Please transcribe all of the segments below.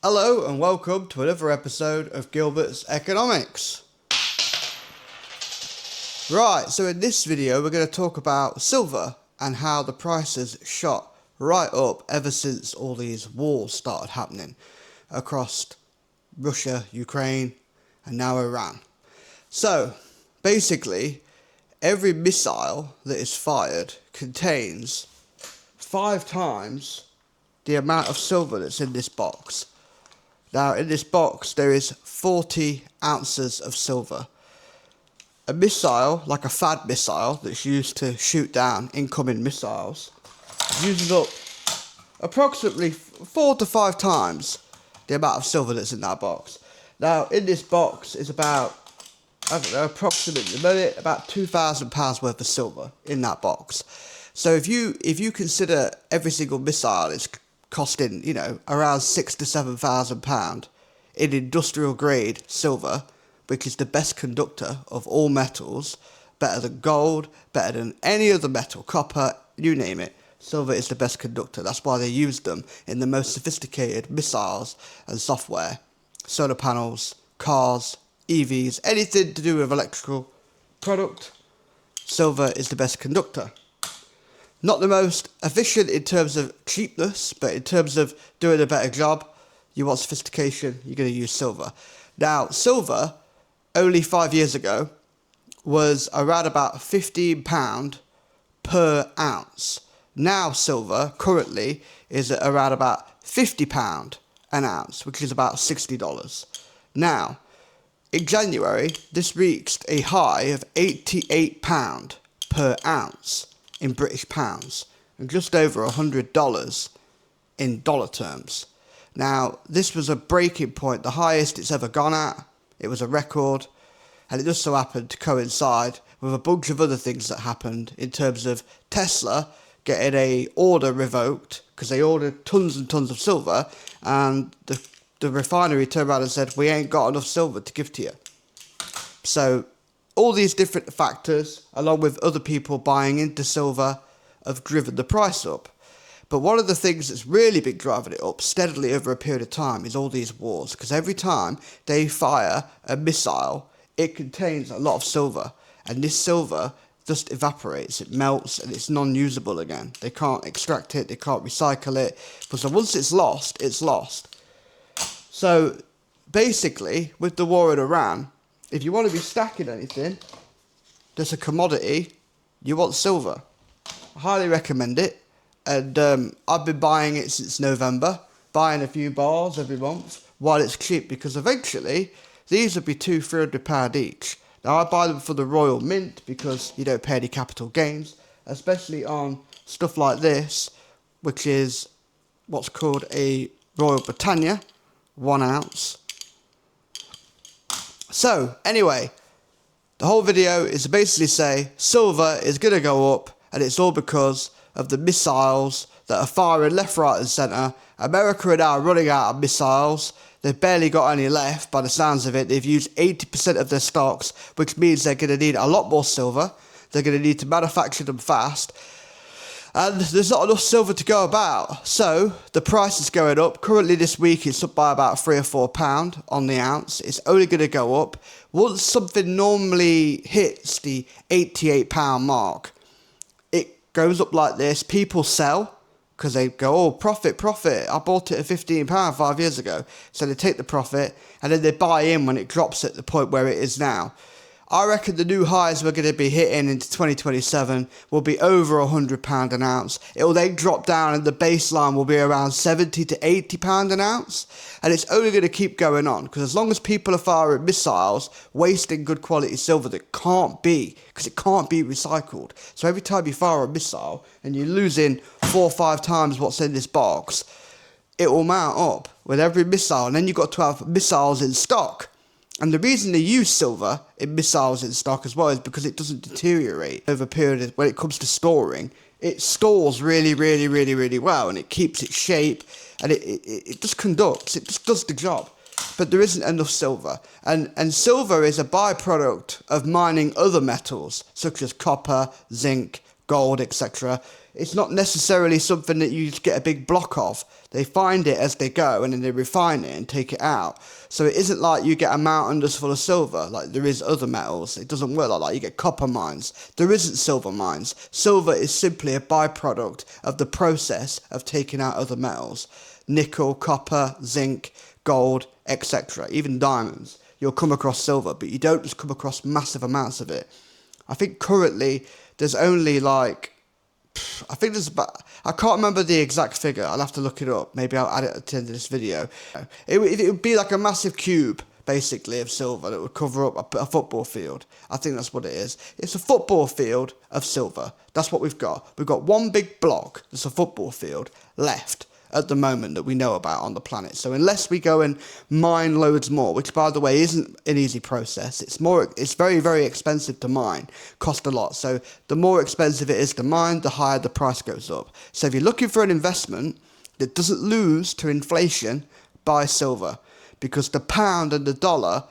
Hello and welcome to another episode of Gilbert's Economics. Right, so in this video we're going to talk about silver and how the prices shot right up ever since all these wars started happening across Russia, Ukraine and now Iran. So basically every missile that is fired contains 5 times the amount of silver that's in this box. Now in this box there is 40 ounces of silver. A missile, like a THAAD missile that's used to shoot down incoming missiles, uses up approximately 4 to 5 times the amount of silver that's in that box. Now in this box is about, approximately about £2,000 worth of silver in that box. So if you consider every single missile is costing, around £6,000 to £7,000 in industrial grade silver, which is the best conductor of all metals, better than gold, better than any other metal, copper, you name it. Silver is the best conductor. That's why they use them in the most sophisticated missiles and software, solar panels, cars, EVs, anything to do with electrical product. Silver is the best conductor. Not the most efficient in terms of cheapness, but in terms of doing a better job, you want sophistication, you're going to use silver. Now, silver, only 5 years ago, was around about £15 per ounce. Now, silver, currently, is at around about £50 an ounce, which is about $60. Now, in January, this reached a high of £88 per ounce in British pounds, and just over $100 in dollar terms. Now, this was a breaking point, the highest it's ever gone at. It was a record, and it just so happened to coincide with a bunch of other things that happened in terms of Tesla getting a order revoked because they ordered tons and tons of silver, and the refinery turned around and said, we ain't got enough silver to give to you. So all these different factors, along with other people buying into silver, have driven the price up. But one of the things that's really been driving it up steadily over a period of time is all these wars. Because every time they fire a missile, it contains a lot of silver. And this silver just evaporates, it melts, and it's non-usable again. They can't extract it, they can't recycle it. But so once it's lost, it's lost. So basically, with the war in Iran, if you want to be stacking anything that's a commodity, you want silver. I highly recommend it. And I've been buying it since November, buying a few bars every month while it's cheap, because eventually these will be £200-300 each. Now I buy them for the Royal Mint because you don't pay any capital gains, especially on stuff like this, which is what's called a Royal Britannia, 1 ounce. So anyway, the whole video is to basically say silver is going to go up, and it's all because of the missiles that are firing left, right and centre. America are now running out of missiles. They've barely got any left by the sounds of it. They've used 80% of their stocks, which means they're going to need a lot more silver. They're going to need to manufacture them fast. And there's not enough silver to go about. So the price is going up. Currently this week it's up by about £3 or £4 on the ounce. It's only going to go up. Once something normally hits the £88 mark, goes up like this, people sell because they go, oh, profit, I bought it at £15 5 years ago. So they take the profit and then they buy in when it drops at the point where it is now. I reckon the new highs we're going to be hitting into 2027 will be over £100 an ounce. It will then drop down and the baseline will be around £70 to £80 an ounce. And it's only going to keep going on, because as long as people are firing missiles, wasting good quality silver that can't be, because it can't be recycled. So every time you fire a missile and you're losing 4 or 5 times what's in this box, it will mount up with every missile. And then you've got to have missiles in stock. And the reason they use silver in missiles in stock as well is because it doesn't deteriorate over a period when it comes to storing. It stores really, really, really, really well, and it keeps its shape, and it just conducts, it just does the job. But there isn't enough silver. And silver is a byproduct of mining other metals, such as copper, zinc, gold, etc. it's not necessarily something that you just get a big block of. They find it as they go and then they refine it and take it out. So it isn't like you get a mountain just full of silver like there is other metals. It doesn't work like that. You get copper mines. There isn't silver mines. Silver is simply a byproduct of the process of taking out other metals. Nickel, copper, zinc, gold, etc. Even diamonds. You'll come across silver, but you don't just come across massive amounts of it. I think currently there's only like, I think there's about, I can't remember the exact figure. I'll have to look it up. Maybe I'll add it at the end of this video. It would be like a massive cube, basically, of silver that would cover up a football field. I think that's what it is. It's a football field of silver. That's what we've got. We've got one big block, that's a football field, left at the moment that we know about on the planet. So unless we go and mine loads more, which by the way isn't an easy process, it's very, very expensive to mine, cost a lot. So the more expensive it is to mine, the higher the price goes up. So if you're looking for an investment that doesn't lose to inflation, buy silver, because the pound and the dollar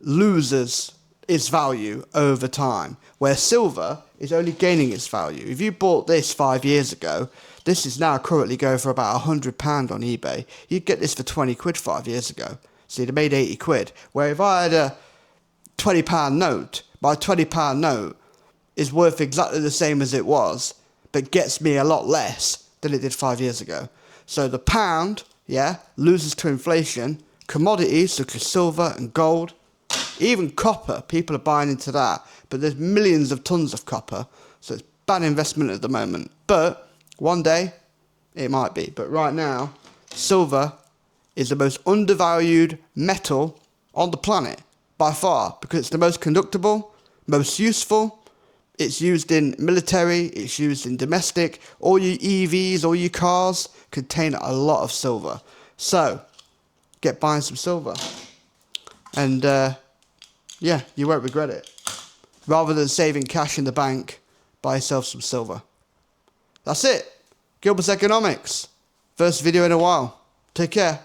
loses its value over time, where silver is only gaining its value. If you bought this 5 years ago, this is now currently going for about £100 on eBay. You'd get this for 20 quid 5 years ago. So you'd have made 80 quid. Where if I had a £20 note, my £20 note is worth exactly the same as it was, but gets me a lot less than it did 5 years ago. So the pound, loses to inflation. Commodities such as silver and gold, even copper, people are buying into that. But there's millions of tons of copper, so it's bad investment at the moment. But one day, it might be. But right now, silver is the most undervalued metal on the planet, by far, because it's the most conductible, most useful. It's used in military, it's used in domestic. All your EVs, all your cars contain a lot of silver. So, get buying some silver. And, you won't regret it. Rather than saving cash in the bank, buy yourself some silver. That's it. Gilbert's Economics. First video in a while. Take care.